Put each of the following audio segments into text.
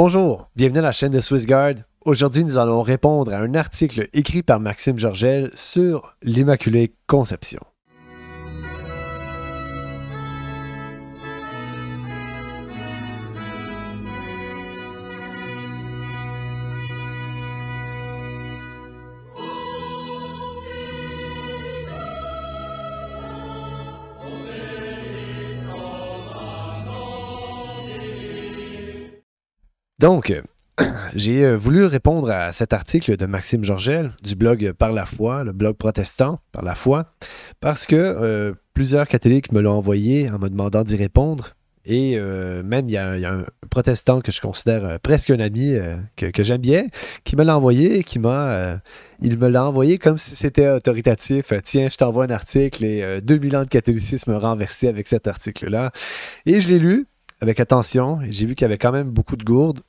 Bonjour, bienvenue à la chaîne de SwissGuard. Aujourd'hui, nous allons répondre à un article écrit par Maxime Georgel sur l'Immaculée Conception. Donc, j'ai voulu répondre à cet article de Maxime Georgel du blog Par la foi, le blog protestant Par la foi, parce que plusieurs catholiques me l'ont envoyé en me demandant d'y répondre. Et même, il y a un protestant que je considère presque un ami, que j'aime bien, qui me l'a envoyé et il me l'a envoyé comme si c'était autoritatif. Tiens, je t'envoie un article et 2000 ans de catholicisme renversé avec cet article-là. Et je l'ai lu avec attention, et j'ai vu qu'il y avait quand même beaucoup de bourdes,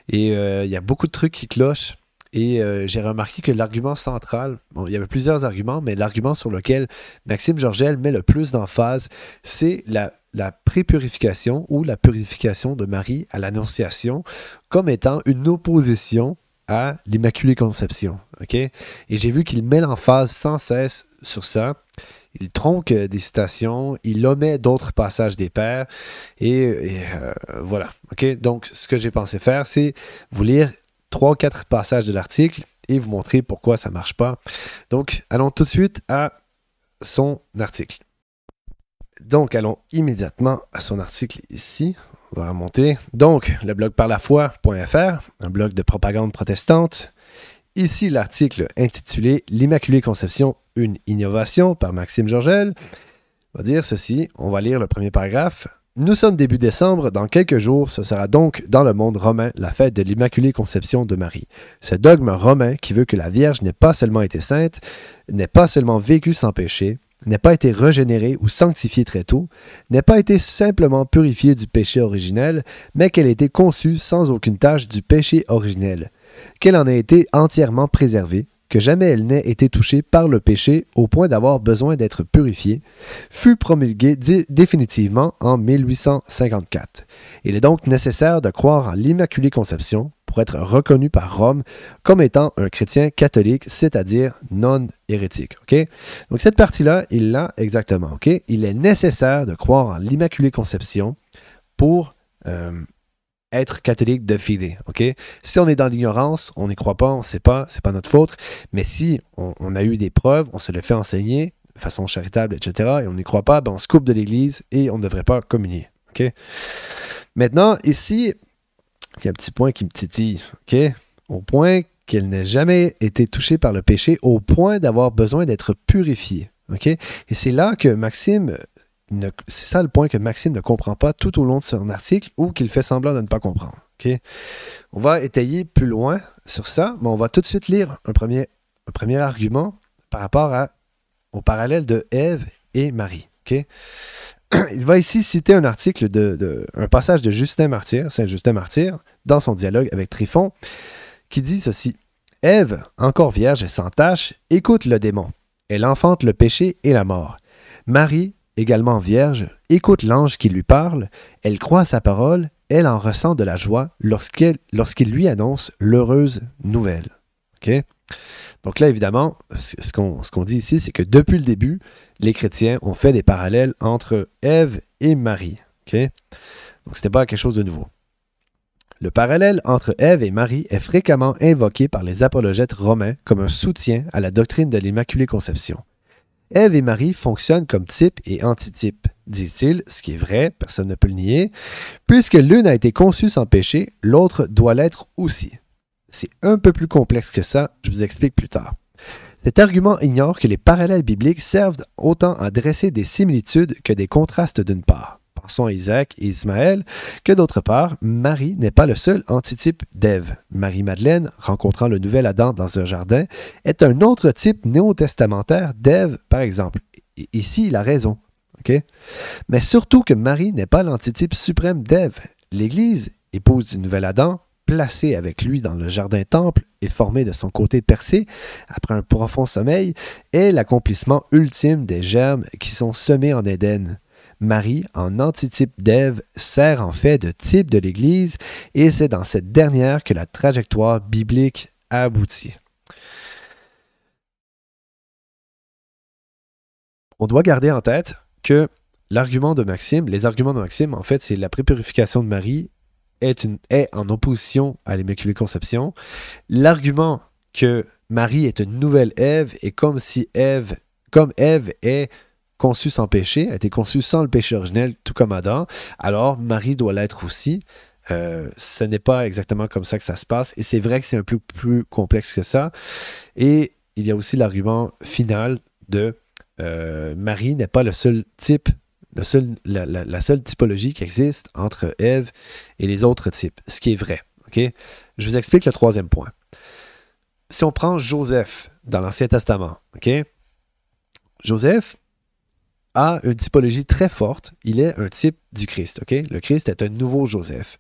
et il y a beaucoup de trucs qui clochent. Et j'ai remarqué que l'argument central, bon, il y avait plusieurs arguments, mais l'argument sur lequel Maxime Georgel met le plus d'emphase, c'est la prépurification ou la purification de Marie à l'Annonciation comme étant une opposition à l'Immaculée Conception. Okay? Et j'ai vu qu'il met l'emphase sans cesse sur ça. Il tronque des citations, il omet d'autres passages des pères, et voilà. Okay? Donc, ce que j'ai pensé faire, c'est vous lire 3 ou 4 passages de l'article et vous montrer pourquoi ça ne marche pas. Donc, allons tout de suite à son article. Donc, allons immédiatement à son article ici. On va remonter. Donc, le blog parlafoi.fr, un blog de propagande protestante. Ici, l'article intitulé « L'Immaculée Conception, une innovation » par Maxime Georgel. On va dire ceci, on va lire le premier paragraphe. « Nous sommes début décembre, dans quelques jours, ce sera donc dans le monde romain la fête de l'Immaculée Conception de Marie. Ce dogme romain qui veut que la Vierge n'ait pas seulement été sainte, n'ait pas seulement vécu sans péché, n'ait pas été régénérée ou sanctifiée très tôt, n'ait pas été simplement purifiée du péché originel, mais qu'elle ait été conçue sans aucune tache du péché originel. Qu'elle en ait été entièrement préservée, que jamais elle n'ait été touchée par le péché au point d'avoir besoin d'être purifiée, fut promulguée définitivement en 1854. Il est donc nécessaire de croire en l'Immaculée Conception pour être reconnu par Rome comme étant un chrétien catholique, c'est-à-dire non hérétique. Okay? Donc cette partie-là, il l'a exactement. Okay? Il est nécessaire de croire en l'Immaculée Conception pour être catholique de fide. Okay? Si on est dans l'ignorance, on n'y croit pas, on ne sait pas, c'est pas notre faute. Mais si on a eu des preuves, on se le fait enseigner de façon charitable, etc., et on n'y croit pas, ben on se coupe de l'Église et on ne devrait pas communier. Okay? Maintenant, ici, il y a un petit point qui me titille. Okay? Au point qu'elle n'ait jamais été touchée par le péché, au point d'avoir besoin d'être purifiée. Okay? Et c'est là que Maxime... C'est ça le point que Maxime ne comprend pas tout au long de son article ou qu'il fait semblant de ne pas comprendre. Okay? On va étayer plus loin sur ça, mais on va tout de suite lire un premier argument par rapport au parallèle de Ève et Marie. Okay? Il va ici citer un article, un passage de Justin Martyr, Saint Justin Martyr, dans son dialogue avec Tryphon, qui dit ceci. « Ève, encore vierge et sans tache, écoute le démon. Elle enfante le péché et la mort. Marie, également vierge, écoute l'ange qui lui parle, elle croit à sa parole, elle en ressent de la joie lorsqu'il lui annonce l'heureuse nouvelle. Okay? » Donc là, évidemment, ce qu'on dit ici, c'est que depuis le début, les chrétiens ont fait des parallèles entre Ève et Marie. Okay? Donc ce n'était pas quelque chose de nouveau. Le parallèle entre Ève et Marie est fréquemment invoqué par les apologètes romains comme un soutien à la doctrine de l'Immaculée Conception. Ève et Marie fonctionnent comme type et antitype, disent-ils, ce qui est vrai, personne ne peut le nier. Puisque l'une a été conçue sans péché, l'autre doit l'être aussi. C'est un peu plus complexe que ça, je vous explique plus tard. Cet argument ignore que les parallèles bibliques servent autant à dresser des similitudes que des contrastes d'une part. Pensons à Isaac et Ismaël, que d'autre part, Marie n'est pas le seul antitype d'Ève. Marie-Madeleine, rencontrant le nouvel Adam dans un jardin, est un autre type néo-testamentaire d'Ève, par exemple. Et ici, il a raison. Okay? Mais surtout que Marie n'est pas l'antitype suprême d'Ève. L'Église, épouse du nouvel Adam, placée avec lui dans le jardin-temple et formée de son côté percé, après un profond sommeil, est l'accomplissement ultime des germes qui sont semés en Éden. Marie, en antitype d'Ève, sert en fait de type de l'Église et c'est dans cette dernière que la trajectoire biblique aboutit. On doit garder en tête que les arguments de Maxime, en fait, c'est la prépurification de Marie est en opposition à l'Immaculée Conception. L'argument que Marie est une nouvelle Ève est comme Ève est conçue sans péché, a été conçue sans le péché originel, tout comme Adam, alors Marie doit l'être aussi. Ce n'est pas exactement comme ça que ça se passe, et c'est vrai que c'est un peu plus complexe que ça. Et il y a aussi l'argument final de Marie n'est pas le seul type, la seule typologie qui existe entre Ève et les autres types, ce qui est vrai. Okay? Je vous explique le troisième point. Si on prend Joseph dans l'Ancien Testament, okay? Joseph a une typologie très forte. Il est un type du Christ. Okay? Le Christ est un nouveau Joseph.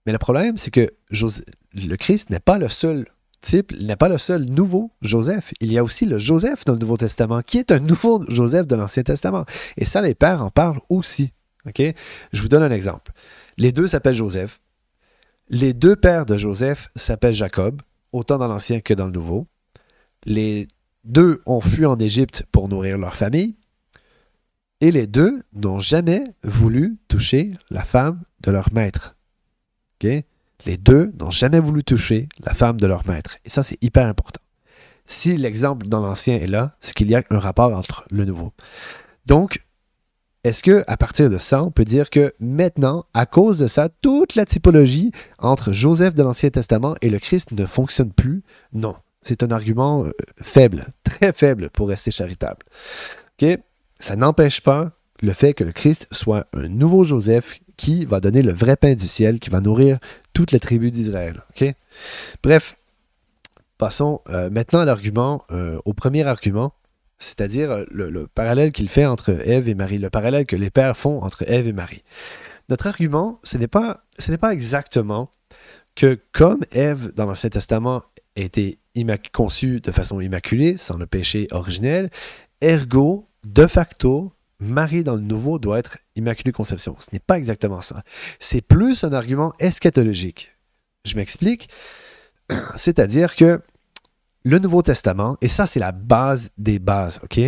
Mais le problème, c'est que le Christ n'est pas le seul type, il n'est pas le seul nouveau Joseph. Il y a aussi le Joseph dans le Nouveau Testament, qui est un nouveau Joseph de l'Ancien Testament. Et ça, les pères en parlent aussi. Okay? Je vous donne un exemple. Les deux s'appellent Joseph. Les deux pères de Joseph s'appellent Jacob, autant dans l'Ancien que dans le Nouveau. Les deux ont fui en Égypte pour nourrir leur famille. Et les deux n'ont jamais voulu toucher la femme de leur maître. Okay? Les deux n'ont jamais voulu toucher la femme de leur maître. Et ça, c'est hyper important. Si l'exemple dans l'Ancien est là, c'est qu'il y a un rapport entre le Nouveau. Donc, est-ce qu'à partir de ça, on peut dire que maintenant, à cause de ça, toute la typologie entre Joseph de l'Ancien Testament et le Christ ne fonctionne plus? Non. C'est un argument faible, très faible pour rester charitable. Okay? Ça n'empêche pas le fait que le Christ soit un nouveau Joseph qui va donner le vrai pain du ciel, qui va nourrir toutes les tribus d'Israël. Okay? Bref, passons maintenant à l'argument, au premier argument, c'est-à-dire le parallèle qu'il fait entre Ève et Marie, le parallèle que les pères font entre Ève et Marie. Notre argument, ce n'est pas exactement que comme Ève dans l'Ancien Testament a été conçue de façon immaculée, sans le péché originel, ergo, de facto, Marie dans le Nouveau doit être Immaculée Conception. Ce n'est pas exactement ça. C'est plus un argument eschatologique. Je m'explique. C'est-à-dire que le Nouveau Testament, et ça c'est la base des bases, ok?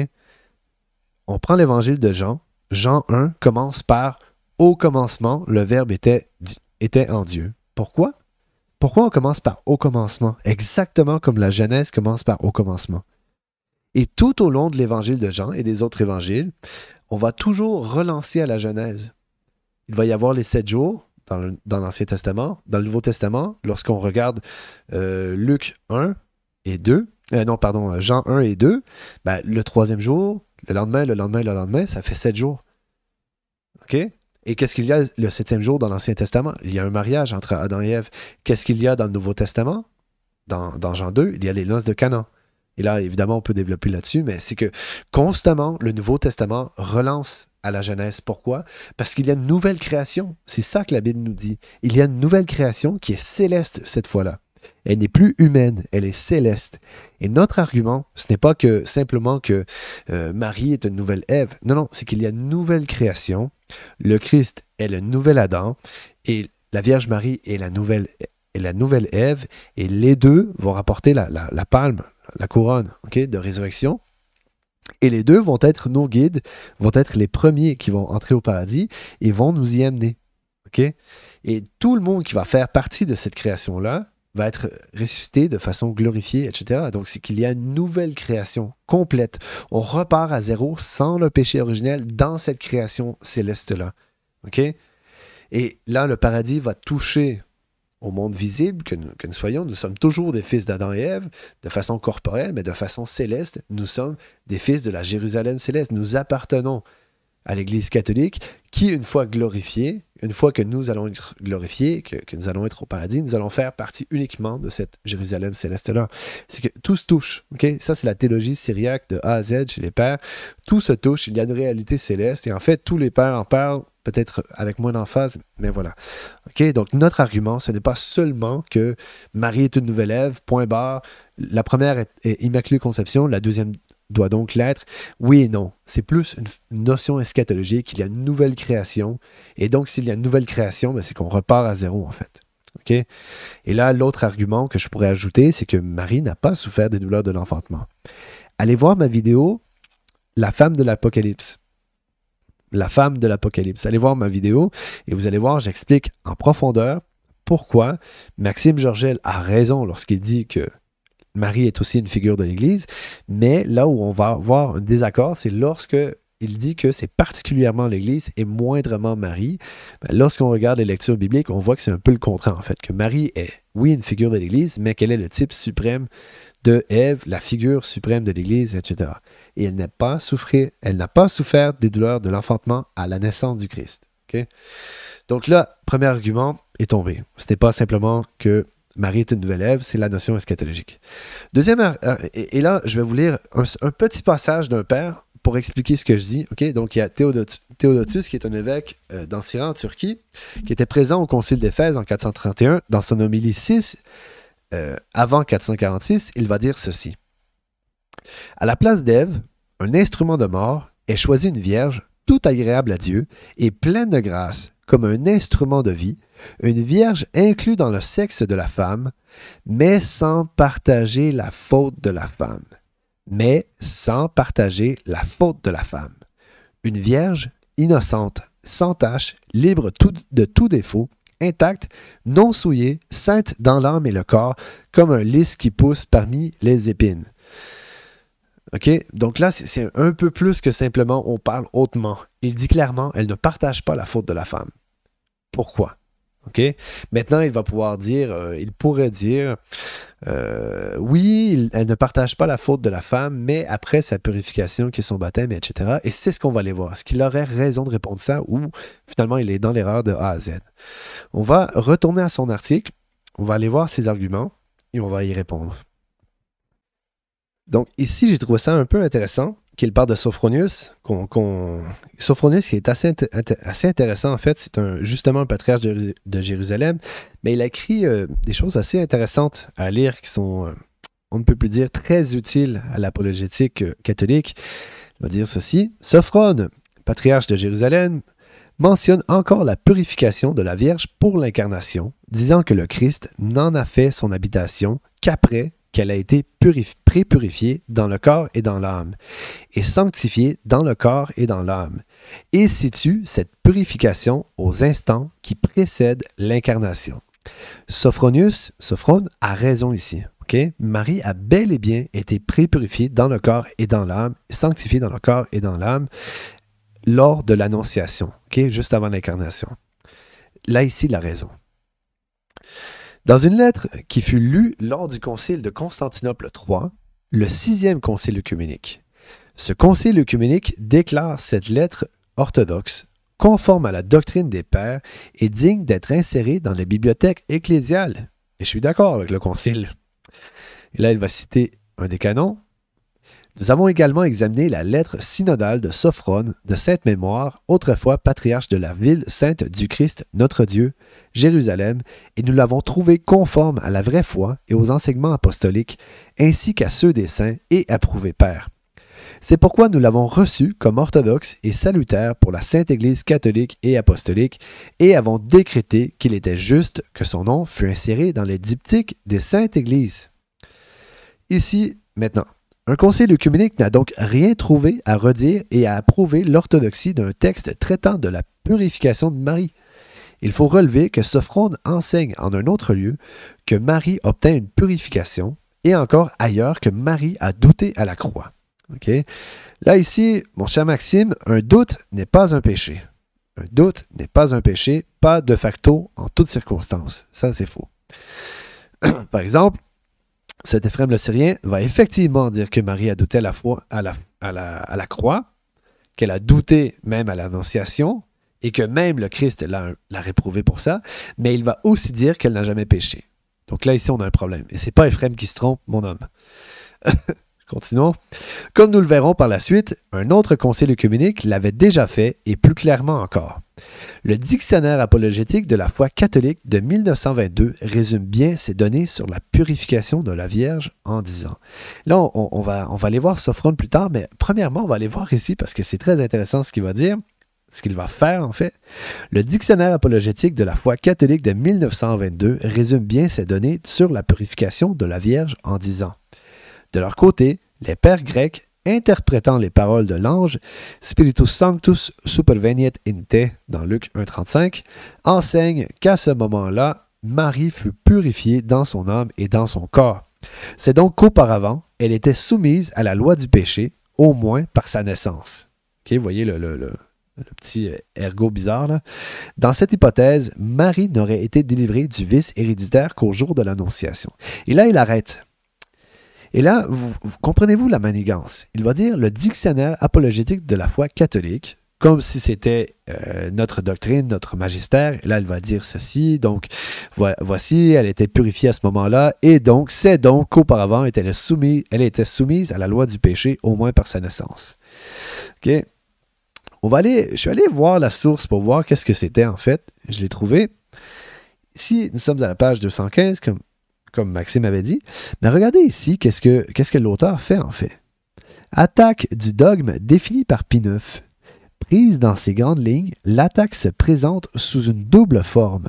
On prend l'évangile de Jean. Jean 1 commence par « Au commencement, le Verbe était en Dieu ». Pourquoi? Pourquoi on commence par « Au commencement » exactement comme la Genèse commence par « Au commencement ». Et tout au long de l'évangile de Jean et des autres évangiles, on va toujours relancer à la Genèse. Il va y avoir les 7 jours dans l'Ancien Testament. Dans le Nouveau Testament, lorsqu'on regarde Luc 1 et 2, Jean 1 et 2, ben, le troisième jour, le lendemain, ça fait 7 jours. OK? Et qu'est-ce qu'il y a le 7e jour dans l'Ancien Testament? Il y a un mariage entre Adam et Ève. Qu'est-ce qu'il y a dans le Nouveau Testament? Dans Jean 2, il y a les noces de Canaan. Et là, évidemment, on peut développer là-dessus, mais c'est que constamment, le Nouveau Testament relance à la Genèse. Pourquoi? Parce qu'il y a une nouvelle création. C'est ça que la Bible nous dit. Il y a une nouvelle création qui est céleste cette fois-là. Elle n'est plus humaine, elle est céleste. Et notre argument, ce n'est pas que simplement que Marie est une nouvelle Ève. Non, c'est qu'il y a une nouvelle création. Le Christ est le nouvel Adam et la Vierge Marie est la nouvelle Ève. Et les deux vont rapporter la palme, la couronne, okay, de résurrection. Et les deux vont être nos guides, vont être les premiers qui vont entrer au paradis et vont nous y amener. Okay? Et tout le monde qui va faire partie de cette création-là va être ressuscité de façon glorifiée, etc. Donc, c'est qu'il y a une nouvelle création complète. On repart à zéro sans le péché originel dans cette création céleste-là. Okay? Et là, le paradis va toucher au monde visible que nous soyons. Nous sommes toujours des fils d'Adam et Ève, de façon corporelle, mais de façon céleste. Nous sommes des fils de la Jérusalem céleste. Nous appartenons à l'Église catholique qui, une fois glorifiée, une fois que nous allons être glorifiés, que nous allons être au paradis, nous allons faire partie uniquement de cette Jérusalem céleste-là. C'est que tout se touche. Okay? Ça, c'est la théologie syriaque de A à Z chez les pères. Tout se touche. Il y a une réalité céleste. Et en fait, tous les pères en parlent, peut-être avec moins d'emphase, mais voilà. Okay? Donc, notre argument, ce n'est pas seulement que Marie est une nouvelle Ève, point barre. La première est Immaculée Conception, la deuxième doit donc l'être? Oui et non. C'est plus une notion eschatologique. Il y a une nouvelle création. Et donc, s'il y a une nouvelle création, ben, c'est qu'on repart à zéro, en fait. OK? Et là, l'autre argument que je pourrais ajouter, c'est que Marie n'a pas souffert des douleurs de l'enfantement. Allez voir ma vidéo « La femme de l'Apocalypse ». La femme de l'Apocalypse. Allez voir ma vidéo et vous allez voir, j'explique en profondeur pourquoi Maxime Georgel a raison lorsqu'il dit que Marie est aussi une figure de l'Église, mais là où on va avoir un désaccord, c'est lorsque il dit que c'est particulièrement l'Église et moindrement Marie. Ben, lorsqu'on regarde les lectures bibliques, on voit que c'est un peu le contraire, en fait, que Marie est, oui, une figure de l'Église, mais qu'elle est le type suprême de Ève, la figure suprême de l'Église, etc. Et elle n'a pas souffert des douleurs de l'enfantement à la naissance du Christ. Okay? Donc là, premier argument est tombé. Ce n'est pas simplement que Marie est une nouvelle Ève, c'est la notion eschatologique. Deuxième, et là, je vais vous lire un petit passage d'un père pour expliquer ce que je dis. Okay? Donc, il y a Théodotus, qui est un évêque d'Ancira, en Turquie, qui était présent au concile d'Éphèse en 431. Dans son homélie 6, avant 446, il va dire ceci. À la place d'Ève, un instrument de mort est choisi une vierge tout agréable à Dieu et pleine de grâce, comme un instrument de vie, une vierge inclue dans le sexe de la femme, mais sans partager la faute de la femme. Mais sans partager la faute de la femme. Une vierge innocente, sans tache, libre de tout défaut, intacte, non souillée, sainte dans l'âme et le corps, comme un lys qui pousse parmi les épines. OK? Donc là, c'est un peu plus que simplement on parle hautement. Il dit clairement, elle ne partage pas la faute de la femme. Pourquoi? OK? Maintenant, il va pouvoir dire, il pourrait dire, oui, elle ne partage pas la faute de la femme, mais après sa purification, qui est son baptême, etc. Et c'est ce qu'on va aller voir. Est-ce qu'il aurait raison de répondre ça ou finalement il est dans l'erreur de A à Z? On va retourner à son article, on va aller voir ses arguments et on va y répondre. Donc ici, j'ai trouvé ça un peu intéressant qu'il parle de Sophronius. Sophronius qui est assez intéressant en fait, c'est justement un patriarche de Jérusalem, mais il a écrit des choses assez intéressantes à lire qui sont, on ne peut plus dire, très utiles à l'apologétique catholique. Il va dire ceci. Sophrone, patriarche de Jérusalem, mentionne encore la purification de la Vierge pour l'incarnation, disant que le Christ n'en a fait son habitation qu'après qu'elle a été pré-purifiée dans le corps et dans l'âme, et sanctifiée dans le corps et dans l'âme, et situe cette purification aux instants qui précèdent l'incarnation. Sophrone a raison ici. Okay? Marie a bel et bien été pré-purifiée dans le corps et dans l'âme, sanctifiée dans le corps et dans l'âme, lors de l'annonciation, okay? Juste avant l'incarnation. Là, ici, il a raison. Dans une lettre qui fut lue lors du concile de Constantinople III, le 6e concile œcuménique, ce concile œcuménique déclare cette lettre orthodoxe conforme à la doctrine des pères et digne d'être insérée dans les bibliothèques ecclésiales. Et je suis d'accord avec le concile. Et là, il va citer un des canons. Nous avons également examiné la lettre synodale de Sophrone, de sainte mémoire, autrefois patriarche de la ville sainte du Christ, notre Dieu, Jérusalem, et nous l'avons trouvée conforme à la vraie foi et aux enseignements apostoliques, ainsi qu'à ceux des saints et approuvés pères. C'est pourquoi nous l'avons reçu comme orthodoxe et salutaire pour la Sainte Église catholique et apostolique, et avons décrété qu'il était juste que son nom fût inséré dans les diptyques des Saintes Églises. Ici, maintenant. Un concile œcuménique n'a donc rien trouvé à redire et à approuver l'orthodoxie d'un texte traitant de la purification de Marie. Il faut relever que Sophrone enseigne en un autre lieu que Marie obtint une purification et encore ailleurs que Marie a douté à la croix. Okay? Là, ici, mon cher Maxime, un doute n'est pas un péché. Un doute n'est pas un péché, pas de facto en toutes circonstances. Ça, c'est faux. Par exemple, cet Éphrem le Syrien va effectivement dire que Marie a douté à la fois à la croix, qu'elle a douté même à l'Annonciation, et que même le Christ l'a réprouvé pour ça, mais il va aussi dire qu'elle n'a jamais péché. Donc là, ici, on a un problème. Et c'est pas Éphrem qui se trompe, mon homme. Je Continuons. Comme nous le verrons par la suite, un autre concile œcuménique l'avait déjà fait, et plus clairement encore. Le dictionnaire apologétique de la foi catholique de 1922 résume bien ces données sur la purification de la Vierge en disant. Là, on va aller voir Sophrone plus tard, mais premièrement, on va aller voir ici parce que c'est très intéressant ce qu'il va dire, ce qu'il va faire en fait. Le dictionnaire apologétique de la foi catholique de 1922 résume bien ces données sur la purification de la Vierge en disant. De leur côté, les pères grecs, interprétant les paroles de l'ange Spiritus Sanctus superveniet in te dans Luc 1,35, enseignent qu'à ce moment-là, Marie fut purifiée dans son âme et dans son corps. C'est donc qu'auparavant, elle était soumise à la loi du péché, au moins par sa naissance. Okay, vous voyez le petit ergot bizarre là. Dans cette hypothèse, Marie n'aurait été délivrée du vice héréditaire qu'au jour de l'Annonciation. Et là, il arrête. Et là, comprenez-vous la manigance? Il va dire le dictionnaire apologétique de la foi catholique, comme si c'était notre doctrine, notre magistère. Et là, il va dire ceci. Donc, voici, elle était purifiée à ce moment-là. Et donc, c'est donc qu'auparavant, elle était soumise à la loi du péché, au moins par sa naissance. OK? Je suis allé voir la source pour voir qu'est-ce que c'était en fait. Je l'ai trouvé. Ici, nous sommes à la page 215, comme Maxime avait dit. Mais regardez ici, qu'est-ce que l'auteur fait en fait. Attaque du dogme défini par Pie IX. Prise dans ses grandes lignes, l'attaque se présente sous une double forme,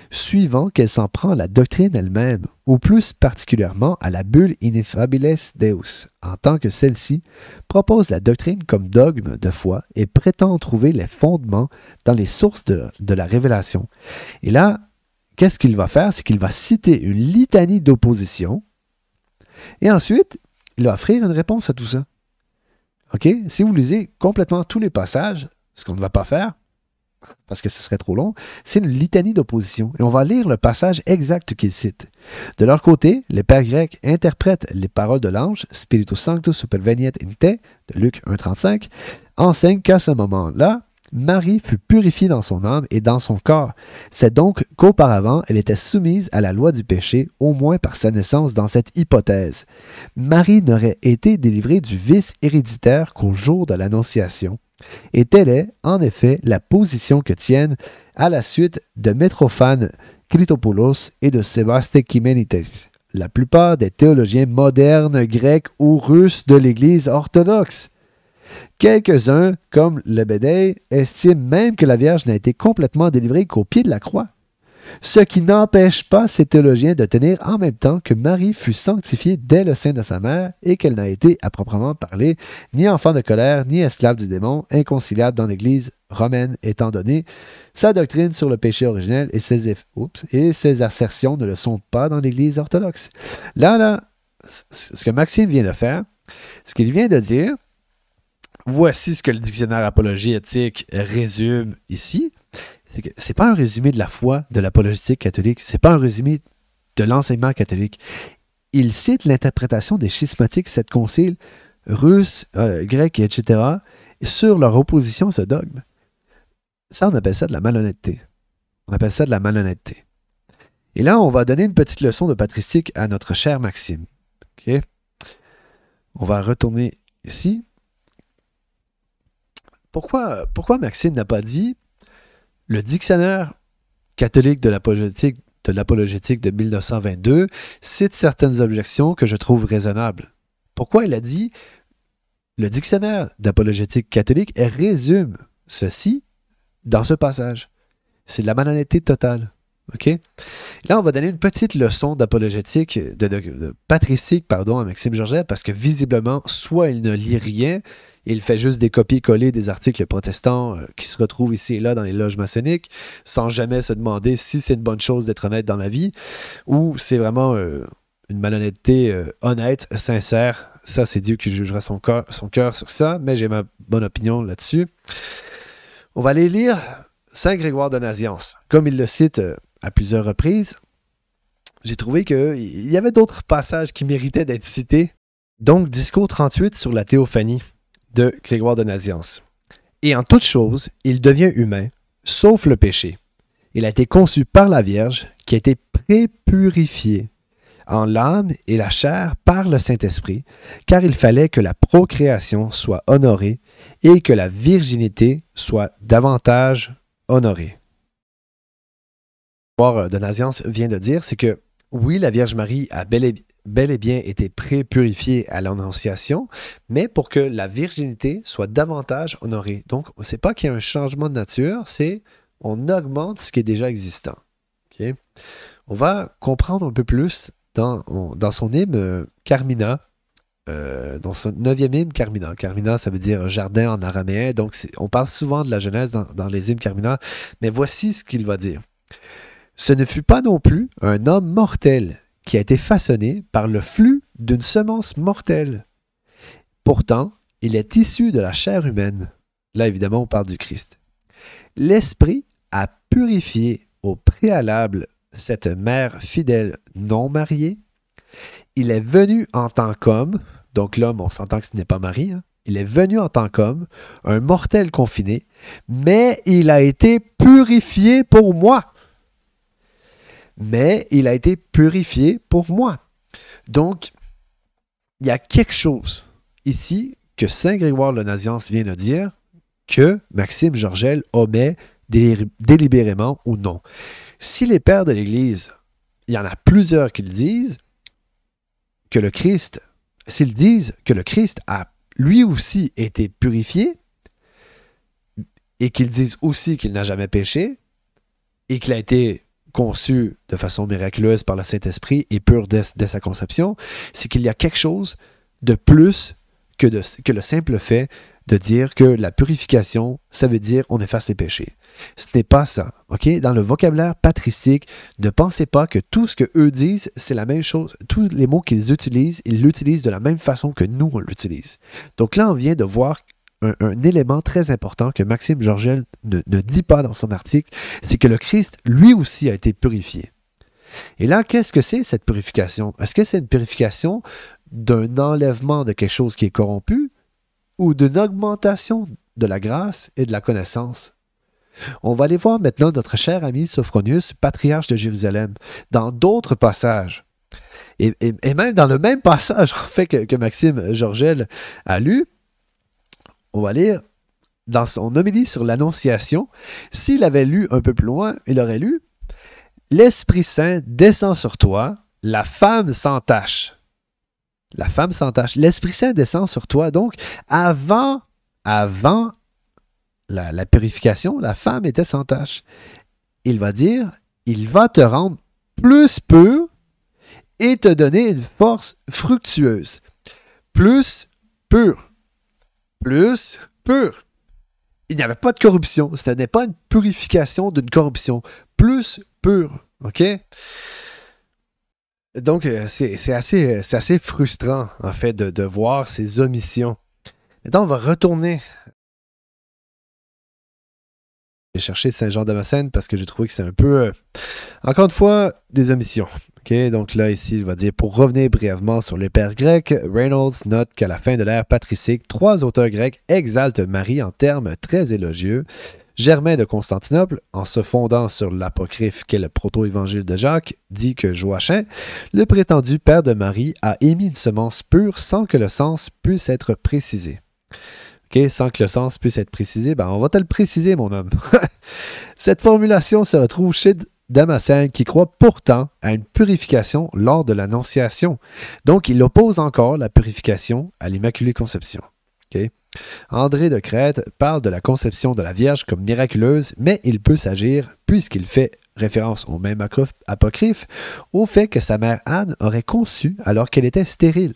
suivant qu'elle s'en prend à la doctrine elle-même, ou plus particulièrement à la bulle Ineffabiles Deus, en tant que celle-ci propose la doctrine comme dogme de foi et prétend trouver les fondements dans les sources de la révélation. Et là, qu'est-ce qu'il va faire? C'est qu'il va citer une litanie d'opposition et ensuite, il va offrir une réponse à tout ça. OK? Si vous lisez complètement tous les passages, ce qu'on ne va pas faire, parce que ce serait trop long, c'est une litanie d'opposition. Et on va lire le passage exact qu'il cite. De leur côté, les pères grecs interprètent les paroles de l'ange, Spiritus Sanctus superveniet in te, de Luc 1,35, enseignent qu'à ce moment-là, Marie fut purifiée dans son âme et dans son corps. C'est donc qu'auparavant, elle était soumise à la loi du péché, au moins par sa naissance dans cette hypothèse. Marie n'aurait été délivrée du vice héréditaire qu'au jour de l'Annonciation. Et telle est, en effet, la position que tiennent, à la suite de Métrophane Critopoulos et de Sébastien Chimenites, la plupart des théologiens modernes, grecs ou russes de l'Église orthodoxe. Quelques-uns, comme Lebedei, estiment même que la Vierge n'a été complètement délivrée qu'au pied de la croix. Ce qui n'empêche pas ces théologiens de tenir en même temps que Marie fut sanctifiée dès le sein de sa mère et qu'elle n'a été, à proprement parler, ni enfant de colère, ni esclave du démon, inconciliable dans l'Église romaine, étant donné sa doctrine sur le péché originel et ses assertions ne le sont pas dans l'Église orthodoxe. Là, ce que Maxime vient de faire, ce qu'il vient de dire, voici ce que le dictionnaire apologétique résume ici. C'est que c'est pas un résumé de la foi de l'apologétique catholique, c'est pas un résumé de l'enseignement catholique. Il cite l'interprétation des schismatiques sept conciles russes, grecs, etc., sur leur opposition à ce dogme. Ça, on appelle ça de la malhonnêteté. On appelle ça de la malhonnêteté. Et là, on va donner une petite leçon de patristique à notre cher Maxime. Okay? On va retourner ici. Pourquoi Maxime n'a pas dit le dictionnaire catholique de l'apologétique de 1922 cite certaines objections que je trouve raisonnables? Pourquoi il a dit le dictionnaire d'apologétique catholique résume ceci dans ce passage? C'est de la malhonnêteté totale. OK? Là, on va donner une petite leçon d'apologétique, de patristique, à Maxime Georget, parce que visiblement, soit il ne lit rien, il fait juste des copier-coller des articles protestants qui se retrouvent ici et là dans les loges maçonniques, sans jamais se demander si c'est une bonne chose d'être honnête dans la vie, ou c'est vraiment une malhonnêteté honnête, sincère. Ça, c'est Dieu qui jugera son cœur sur ça, mais j'ai ma bonne opinion là-dessus. On va aller lire Saint Grégoire de Nazianze. Comme il le cite à plusieurs reprises, j'ai trouvé qu'il y avait d'autres passages qui méritaient d'être cités. Donc, discours 38 sur la théophanie de Grégoire de Nazianze. Et en toute chose, il devient humain, sauf le péché. Il a été conçu par la Vierge, qui a été pré-purifiée, en l'âme et la chair par le Saint-Esprit, car il fallait que la procréation soit honorée et que la virginité soit davantage honorée. Ce que de Nazianze vient de dire, c'est que oui, la Vierge Marie a bel et bien été pré-purifiée à l'Annonciation, mais pour que la virginité soit davantage honorée. Donc, ce n'est pas qu'il y a un changement de nature, c'est on augmente ce qui est déjà existant. Okay? On va comprendre un peu plus dans son hymne Carmina, dans son 9e hymne Carmina. Carmina, ça veut dire jardin en araméen, donc on parle souvent de la Genèse dans les hymnes Carmina, mais voici ce qu'il va dire. Ce ne fut pas non plus un homme mortel qui a été façonné par le flux d'une semence mortelle. Pourtant, il est issu de la chair humaine. Là, évidemment, on parle du Christ. L'Esprit a purifié au préalable cette mère fidèle non mariée. Il est venu en tant qu'homme, donc l'homme, on s'entend que ce n'est pas Marie, hein. Il est venu en tant qu'homme, un mortel confiné, mais il a été purifié pour moi. Mais il a été purifié pour moi. Donc, il y a quelque chose ici que Saint Grégoire le Nazianze vient de dire que Maxime Georgel omet délibérément ou non. Si les pères de l'Église, il y en a plusieurs qui le disent, que le Christ, s'ils disent que le Christ a lui aussi été purifié et qu'ils disent aussi qu'il n'a jamais péché et qu'il a été conçu de façon miraculeuse par le Saint-Esprit et pur dès sa conception, c'est qu'il y a quelque chose de plus que le simple fait de dire que la purification, ça veut dire on efface les péchés. Ce n'est pas ça. Okay? Dans le vocabulaire patristique, ne pensez pas que tout ce qu'eux disent, c'est la même chose. Tous les mots qu'ils utilisent, ils l'utilisent de la même façon que nous, on l'utilise. Donc là, on vient de voir un élément très important que Maxime Georgel ne dit pas dans son article, c'est que le Christ, lui aussi, a été purifié. Et là, qu'est-ce que c'est cette purification? Est-ce que c'est une purification d'un enlèvement de quelque chose qui est corrompu ou d'une augmentation de la grâce et de la connaissance? On va aller voir maintenant notre cher ami Sophronius, patriarche de Jérusalem, dans d'autres passages. Et même dans le même passage en fait, que Maxime Georgel a lu, on va lire dans son homélie sur l'Annonciation. S'il avait lu un peu plus loin, il aurait lu « L'Esprit Saint descend sur toi, la femme sans tache. » La femme sans tache. L'Esprit Saint descend sur toi. Donc, avant la purification, la femme était sans tache. Il va dire « Il va te rendre plus pur et te donner une force fructueuse. » Plus pur. Plus pur. Il n'y avait pas de corruption. Ce n'est pas une purification d'une corruption. Plus pur. OK? Donc, c'est assez frustrant, en fait, de voir ces omissions. Maintenant, on va retourner chercher Saint-Jean-Damascène parce que j'ai trouvé que c'est un peu, encore une fois, des omissions. Okay, donc là, ici, il va dire, pour revenir brièvement sur les pères grecs, Reynolds note qu'à la fin de l'ère patricique, 3 auteurs grecs exaltent Marie en termes très élogieux. Germain de Constantinople, en se fondant sur l'apocryphe qu'est le proto-évangile de Jacques, dit que Joachim, le prétendu père de Marie, a émis une semence pure sans que le sens puisse être précisé. Okay, sans que le sens puisse être précisé, ben on va te le préciser, mon homme. Cette formulation se retrouve chez Damascène qui croit pourtant à une purification lors de l'Annonciation. Donc, il oppose encore la purification à l'Immaculée Conception. Okay? André de Crète parle de la conception de la Vierge comme miraculeuse, mais il peut s'agir, puisqu'il fait référence au même apocryphe, au fait que sa mère Anne aurait conçu alors qu'elle était stérile.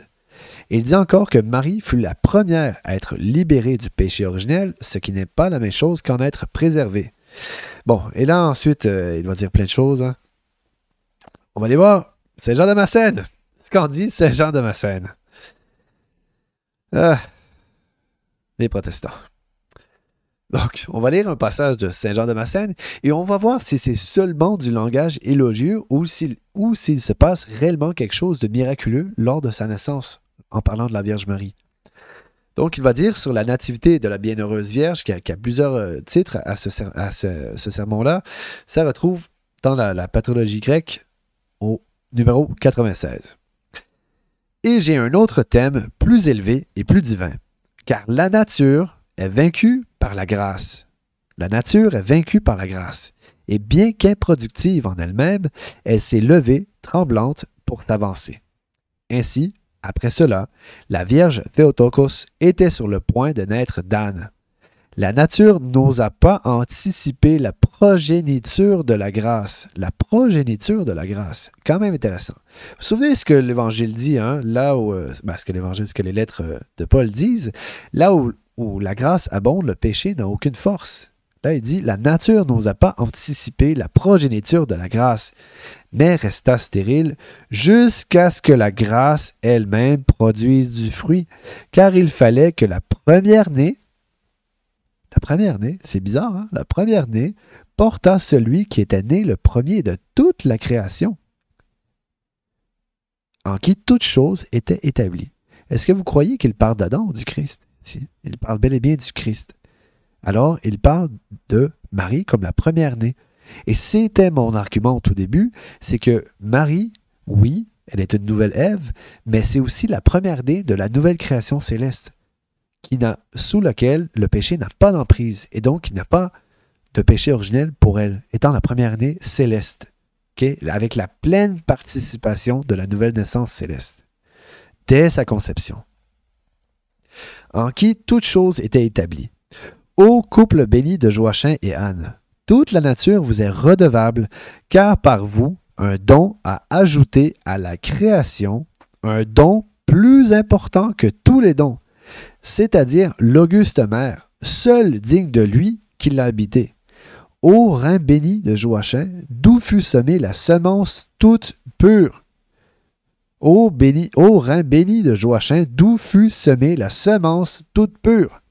Il dit encore que Marie fut la première à être libérée du péché originel, ce qui n'est pas la même chose qu'en être préservée. Bon, et là ensuite, il va dire plein de choses. Hein. On va aller voir Saint-Jean-Damascène. Ce qu'en dit Saint-Jean-Damascène. Les protestants. Donc, on va lire un passage de Saint-Jean-Damascène et on va voir si c'est seulement du langage élogieux ou s'il se passe réellement quelque chose de miraculeux lors de sa naissance, en parlant de la Vierge Marie. Donc, il va dire sur la nativité de la Bienheureuse Vierge, qui a plusieurs titres à ce sermon-là, ça retrouve dans la patrologie grecque au numéro 96. Et j'ai un autre thème plus élevé et plus divin, car la nature est vaincue par la grâce. La nature est vaincue par la grâce, et bien qu'improductive en elle-même, elle s'est levée, tremblante, pour s'avancer. Ainsi, après cela, la Vierge Théotokos était sur le point de naître d'Anne. La nature n'osa pas anticiper la progéniture de la grâce. La progéniture de la grâce. Quand même intéressant. Vous vous souvenez ce que l'Évangile dit, hein? Là où, ce que les lettres de Paul disent, là où la grâce abonde, le péché n'a aucune force. Là, il dit, la nature n'osa pas anticiper la progéniture de la grâce, mais resta stérile jusqu'à ce que la grâce elle-même produise du fruit, car il fallait que la première-née, c'est bizarre, hein? La première-née porta celui qui était né le premier de toute la création, en qui toute chose était établie. Est-ce que vous croyez qu'il parle d'Adam ou du Christ? Si, il parle bel et bien du Christ. Alors, il parle de Marie comme la première-née. Et c'était mon argument au tout début, c'est que Marie, oui, elle est une nouvelle Ève, mais c'est aussi la première-née de la nouvelle création céleste, sous laquelle le péché n'a pas d'emprise, et donc il n'a pas de péché originel pour elle, étant la première-née céleste, avec la pleine participation de la nouvelle naissance céleste, dès sa conception, en qui toute chose était établie. Ô couple béni de Joachim et Anne, toute la nature vous est redevable, car par vous, un don a ajouté à la création, un don plus important que tous les dons, c'est-à-dire l'auguste mère, seule digne de lui qui l'a habité. Ô rein béni de Joachim, d'où fut semée la semence toute pure. Ô rein béni de Joachim, d'où fut semée la semence toute pure.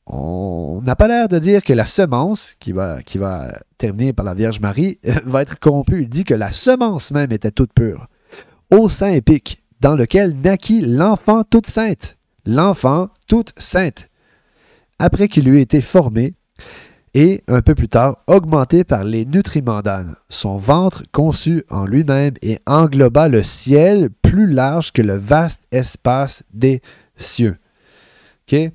On n'a pas l'air de dire que la semence, qui va terminer par la Vierge Marie, va être corrompue. Il dit que la semence même était toute pure. Ô sein épique, dans lequel naquit l'enfant toute sainte. L'enfant toute sainte. Après qu'il eut été formé, et un peu plus tard, augmenté par les nutriments d'Anne, son ventre conçu en lui-même et engloba le ciel plus large que le vaste espace des cieux. OK?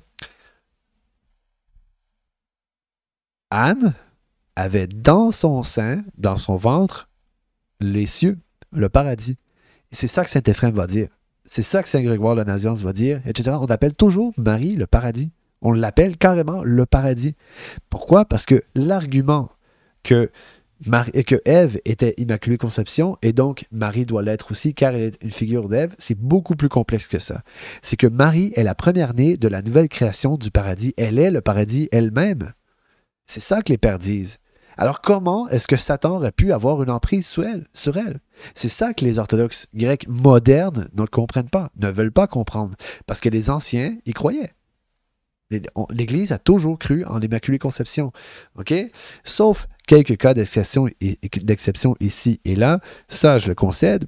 Anne avait dans son sein, dans son ventre, les cieux, le paradis. Et c'est ça que Saint Éphrem va dire. C'est ça que Saint Grégoire de Nazianze va dire, etc. On appelle toujours Marie le paradis. On l'appelle carrément le paradis. Pourquoi? Parce que l'argument que Ève était Immaculée Conception et donc Marie doit l'être aussi car elle est une figure d'Ève, c'est beaucoup plus complexe que ça. C'est que Marie est la première-née de la nouvelle création du paradis. Elle est le paradis elle-même. C'est ça que les pères disent. Alors comment est-ce que Satan aurait pu avoir une emprise sur elle? C'est ça que les orthodoxes grecs modernes ne comprennent pas, ne veulent pas comprendre. Parce que les anciens y croyaient. L'Église a toujours cru en l'Immaculée Conception. OK? Sauf quelques cas d'exception ici et là. Ça, je le concède.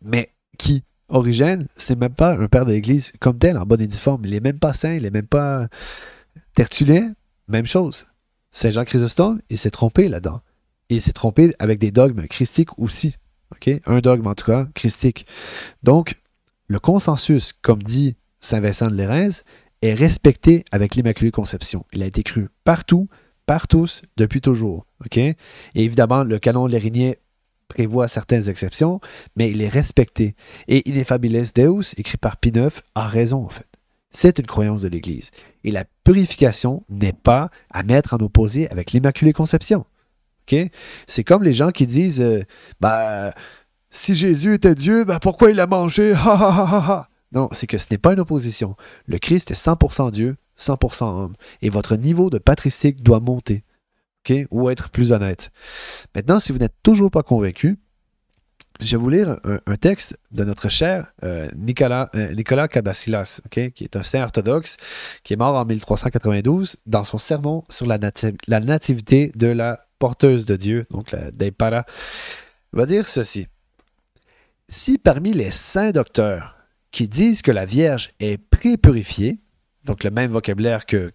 Mais qui? Origène, c'est même pas un père de l'Église comme tel, en bonne et due forme. Il n'est même pas saint, il n'est même pas Tertullien. Même chose. Saint Jean Chrysostome, il s'est trompé là-dedans. Il s'est trompé avec des dogmes christiques aussi. Okay? Un dogme, en tout cas, christique. Donc, le consensus, comme dit Saint Vincent de Lérins, est respecté avec l'Immaculée Conception. Il a été cru partout, par tous, depuis toujours. Okay? Et évidemment, le canon lérinien prévoit certaines exceptions, mais il est respecté. Et Ineffabiles Deus, écrit par Pie IX, a raison, en fait. C'est une croyance de l'Église. Et la purification n'est pas à mettre en opposé avec l'Immaculée Conception. Okay? C'est comme les gens qui disent si Jésus était Dieu, pourquoi il a mangé? Ha, ha, ha, ha, ha. Non, c'est que ce n'est pas une opposition. Le Christ est 100% Dieu, 100% homme. Et votre niveau de patristique doit monter. Okay? Ou être plus honnête. Maintenant, si vous n'êtes toujours pas convaincu, je vais vous lire un texte de notre cher Nicolas Cabasilas, okay, qui est un saint orthodoxe, qui est mort en 1392, dans son sermon sur la nativité de la porteuse de Dieu, donc la Dei Para. Il va dire ceci. Si parmi les saints docteurs qui disent que la Vierge est pré-purifiée, donc le même vocabulaire que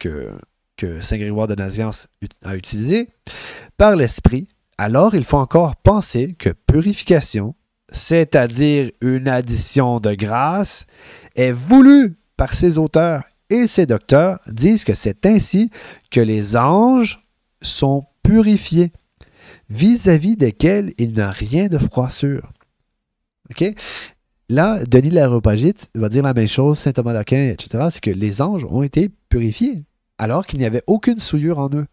Saint Grégoire de Nazianze a utilisé, par l'Esprit, alors il faut encore penser que purification, c'est-à-dire une addition de grâce, est voulue par ses auteurs et ses docteurs disent que c'est ainsi que les anges sont purifiés, vis-à-vis desquels il n'a rien de froissure. OK? Là, Denis l'Aréopagite va dire la même chose, saint Thomas d'Aquin, etc., c'est que les anges ont été purifiés, alors qu'il n'y avait aucune souillure en eux.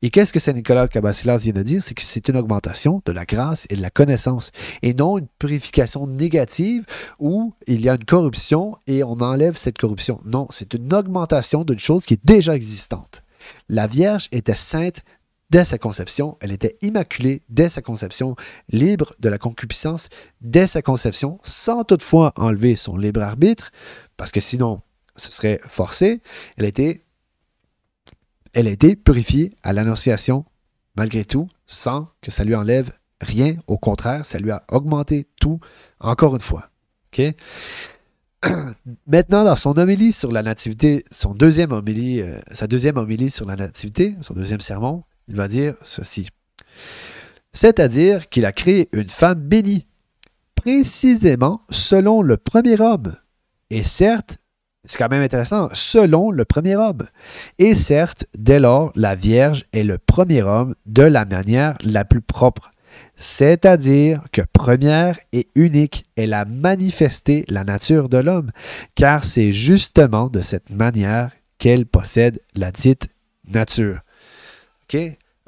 Et qu'est-ce que Saint Nicolas Cabasilas vient de dire? C'est que c'est une augmentation de la grâce et de la connaissance, et non une purification négative où il y a une corruption et on enlève cette corruption. Non, c'est une augmentation d'une chose qui est déjà existante. La Vierge était sainte dès sa conception, elle était immaculée dès sa conception, libre de la concupiscence dès sa conception, sans toutefois enlever son libre arbitre, parce que sinon, ce serait forcé. Elle a été purifiée à l'Annonciation, malgré tout, sans que ça lui enlève rien. Au contraire, ça lui a augmenté tout, encore une fois. OK? Maintenant, dans son homélie sur la Nativité, sa deuxième homélie sur la Nativité, son deuxième sermon, il va dire ceci. C'est-à-dire qu'il a créé une femme bénie, précisément selon le premier homme. Et certes, c'est quand même intéressant, selon le premier homme. Et certes, dès lors, la Vierge est le premier homme de la manière la plus propre. C'est-à-dire que première et unique, elle a manifesté la nature de l'homme, car c'est justement de cette manière qu'elle possède la dite nature. OK?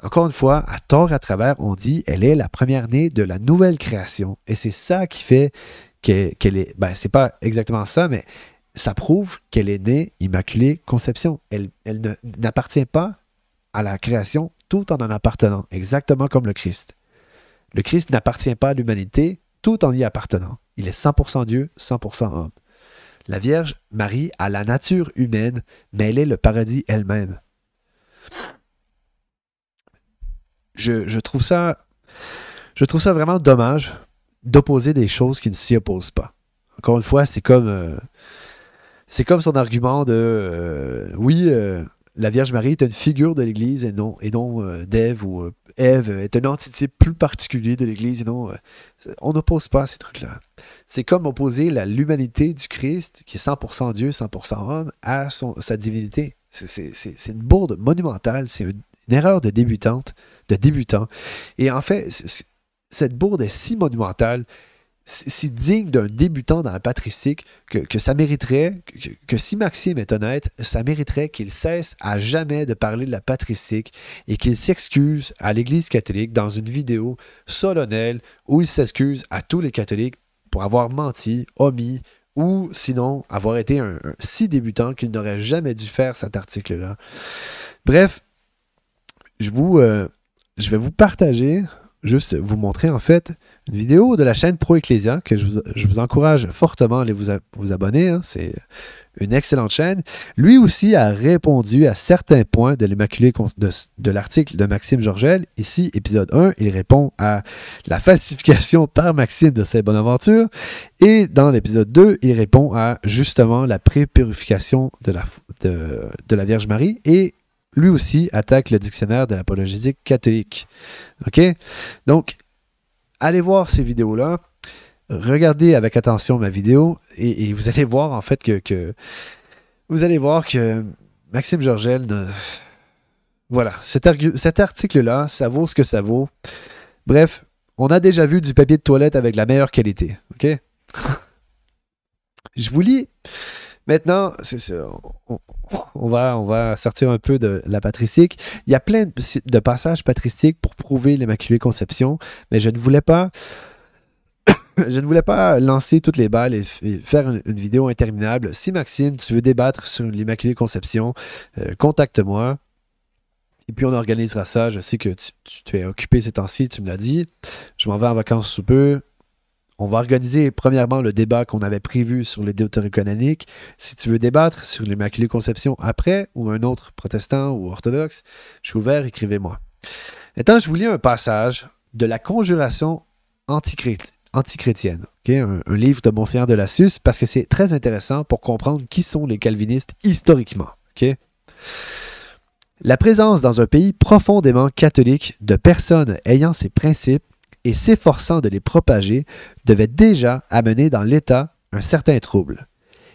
Encore une fois, à tort et à travers, on dit elle est la première-née de la nouvelle création. Et c'est ça qui fait qu'elle est... Ben, c'est pas exactement ça, mais ça prouve qu'elle est née immaculée conception. Elle n'appartient pas à la création tout en appartenant, exactement comme le Christ. Le Christ n'appartient pas à l'humanité tout en y appartenant. Il est 100% Dieu, 100% homme. La Vierge Marie a la nature humaine, mais elle est le paradis elle-même. Je trouve ça vraiment dommage d'opposer des choses qui ne s'y opposent pas. Encore une fois, c'est comme son argument de la Vierge Marie est une figure de l'Église et non d'Ève, ou Ève est un antitype plus particulier de l'Église et non. On n'oppose pas ces trucs-là. C'est comme opposer l'humanité du Christ, qui est 100% Dieu, 100% homme, à sa divinité. C'est une bourde monumentale, c'est une erreur de débutant. Et en fait, cette bourde est si monumentale, si digne d'un débutant dans la patristique que ça mériterait, que si Maxime est honnête, ça mériterait qu'il cesse à jamais de parler de la patristique et qu'il s'excuse à l'Église catholique dans une vidéo solennelle où il s'excuse à tous les catholiques pour avoir menti, omis, ou sinon avoir été un si débutant qu'il n'aurait jamais dû faire cet article-là. Bref, je vais vous partager, juste vous montrer en fait, une vidéo de la chaîne Pro Ecclesia que je vous encourage fortement à aller vous abonner. Hein, c'est une excellente chaîne. Lui aussi a répondu à certains points de l'Immaculée de l'article de Maxime Georgel. Ici, épisode 1, il répond à la falsification par Maxime de Saint-Bonaventure. Et dans l'épisode 2, il répond à justement la pré-purification de la Vierge Marie et lui aussi attaque le dictionnaire de l'apologétique catholique. OK? Donc, allez voir ces vidéos-là. Regardez avec attention ma vidéo et vous allez voir en fait que Maxime Georgel, voilà, cet article-là, ça vaut ce que ça vaut. Bref, on a déjà vu du papier de toilette avec la meilleure qualité. OK? Je vous lis. Maintenant, on va sortir un peu de la patristique. Il y a plein de passages patristiques pour prouver l'Immaculée Conception, mais je ne voulais pas lancer toutes les balles et faire une vidéo interminable. Si Maxime, tu veux débattre sur l'Immaculée Conception, contacte-moi. Et puis on organisera ça. Je sais que tu es occupé ces temps-ci, tu me l'as dit. Je m'en vais en vacances sous peu. On va organiser premièrement le débat qu'on avait prévu sur les deutérocanoniques. Si tu veux débattre sur l'Immaculée Conception après, ou un autre protestant ou orthodoxe, je suis ouvert, écrivez-moi. Maintenant, je vous lis un passage de la Conjuration antichrétienne, okay? Un livre de Monseigneur de Lassus, parce que c'est très intéressant pour comprendre qui sont les calvinistes historiquement. Okay? La présence dans un pays profondément catholique de personnes ayant ces principes et s'efforçant de les propager devait déjà amener dans l'État un certain trouble.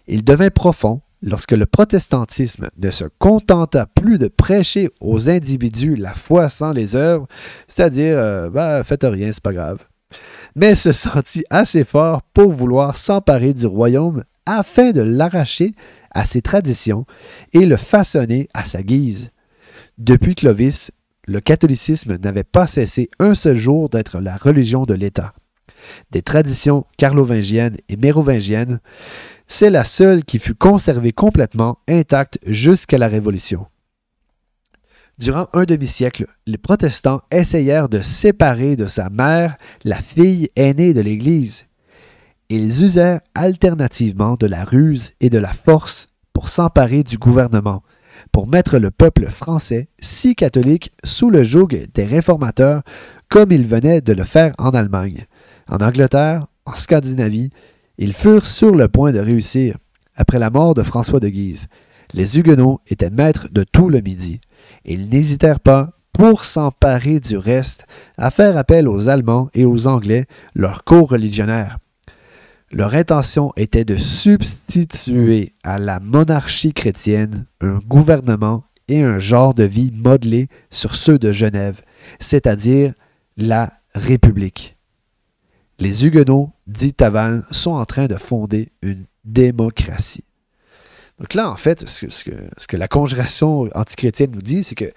Il devint profond lorsque le protestantisme ne se contenta plus de prêcher aux individus la foi sans les œuvres, c'est-à-dire faites rien, c'est pas grave, mais se sentit assez fort pour vouloir s'emparer du royaume afin de l'arracher à ses traditions et le façonner à sa guise. Depuis Clovis, le catholicisme n'avait pas cessé un seul jour d'être la religion de l'État. Des traditions carlovingiennes et mérovingiennes, c'est la seule qui fut conservée complètement intacte jusqu'à la Révolution. Durant un demi-siècle, les protestants essayèrent de séparer de sa mère la fille aînée de l'Église. Ils usèrent alternativement de la ruse et de la force pour s'emparer du gouvernement, pour mettre le peuple français, si catholique, sous le joug des réformateurs, comme ils venaient de le faire en Allemagne. En Angleterre, en Scandinavie, ils furent sur le point de réussir. Après la mort de François de Guise, les Huguenots étaient maîtres de tout le Midi. Ils n'hésitèrent pas, pour s'emparer du reste, à faire appel aux Allemands et aux Anglais, leurs co-religionnaires. Leur intention était de substituer à la monarchie chrétienne un gouvernement et un genre de vie modelé sur ceux de Genève, c'est-à-dire la République. Les Huguenots, dit Tavannes, sont en train de fonder une démocratie. Donc là, en fait, ce que la conjuration antichrétienne nous dit, c'est que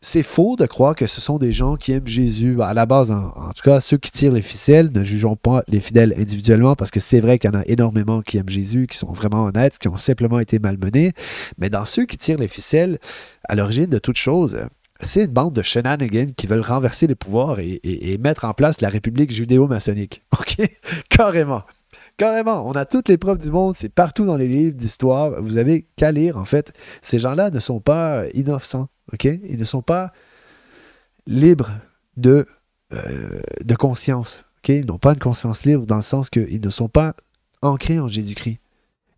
c'est faux de croire que ce sont des gens qui aiment Jésus. À la base, en tout cas, ceux qui tirent les ficelles, ne jugeons pas les fidèles individuellement, parce que c'est vrai qu'il y en a énormément qui aiment Jésus, qui sont vraiment honnêtes, qui ont simplement été malmenés. Mais dans ceux qui tirent les ficelles, à l'origine de toute chose, c'est une bande de shenanigans qui veulent renverser les pouvoirs et mettre en place la République judéo-maçonnique. OK? Carrément. Carrément, on a toutes les preuves du monde, c'est partout dans les livres d'histoire. Vous avez qu'à lire, en fait. Ces gens-là ne sont pas innocents, OK? Ils ne sont pas libres de conscience, OK? Ils n'ont pas une conscience libre dans le sens qu'ils ne sont pas ancrés en Jésus-Christ.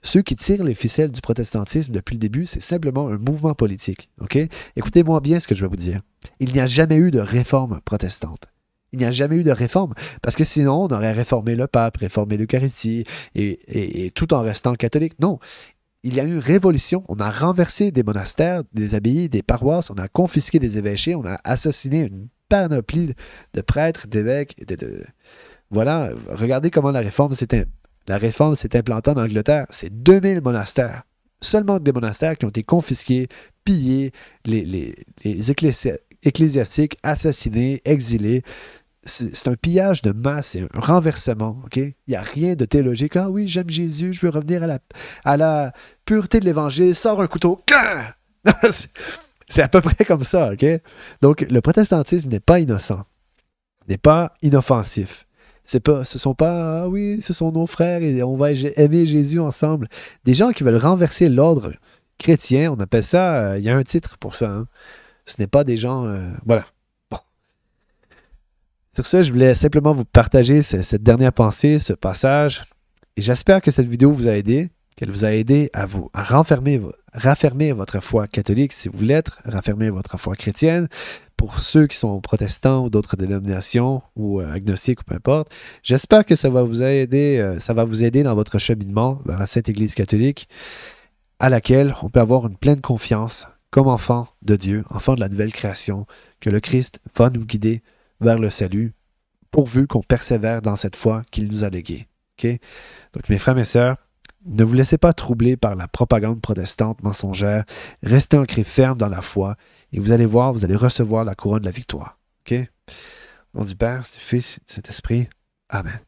Ceux qui tirent les ficelles du protestantisme depuis le début, c'est simplement un mouvement politique, OK? Écoutez-moi bien ce que je vais vous dire. Il n'y a jamais eu de réforme protestante. Il n'y a jamais eu de réforme, parce que sinon, on aurait réformé le pape, réformé l'Eucharistie, et tout en restant catholique. Non, il y a eu une révolution. On a renversé des monastères, des abbayes, des paroisses, on a confisqué des évêchés, on a assassiné une panoplie de prêtres, d'évêques. Voilà, regardez comment la réforme s'est implantée en Angleterre. C'est 2000 monastères. Seulement des monastères qui ont été confisqués, pillés, les ecclésiastiques assassinés, exilés. C'est un pillage de masse, c'est un renversement, OK? Il n'y a rien de théologique. Ah oui, j'aime Jésus, je veux revenir à la pureté de l'Évangile, sors un couteau. C'est à peu près comme ça, OK? Donc, le protestantisme n'est pas innocent, n'est pas inoffensif. Ce sont pas, ah oui, ce sont nos frères et on va aimer Jésus ensemble. Des gens qui veulent renverser l'ordre chrétien, on appelle ça, il y a un titre pour ça, hein? Ce n'est pas des gens, voilà. Sur ce, je voulais simplement vous partager cette dernière pensée, ce passage. Et j'espère que cette vidéo vous a aidé, qu'elle vous a aidé à raffermir votre foi catholique, si vous l'êtes, raffermir votre foi chrétienne. Pour ceux qui sont protestants ou d'autres dénominations, ou agnostiques, ou peu importe, j'espère que ça va vous aider dans votre cheminement vers la Sainte Église catholique, à laquelle on peut avoir une pleine confiance comme enfant de Dieu, enfant de la nouvelle création, que le Christ va nous guider vers le salut, pourvu qu'on persévère dans cette foi qu'il nous a léguée. Okay? Donc, mes frères et mes sœurs, ne vous laissez pas troubler par la propagande protestante mensongère. Restez ancrés fermes dans la foi et vous allez voir, vous allez recevoir la couronne de la victoire. Okay? Au nom du Père, du Fils, du Saint-Esprit. Amen.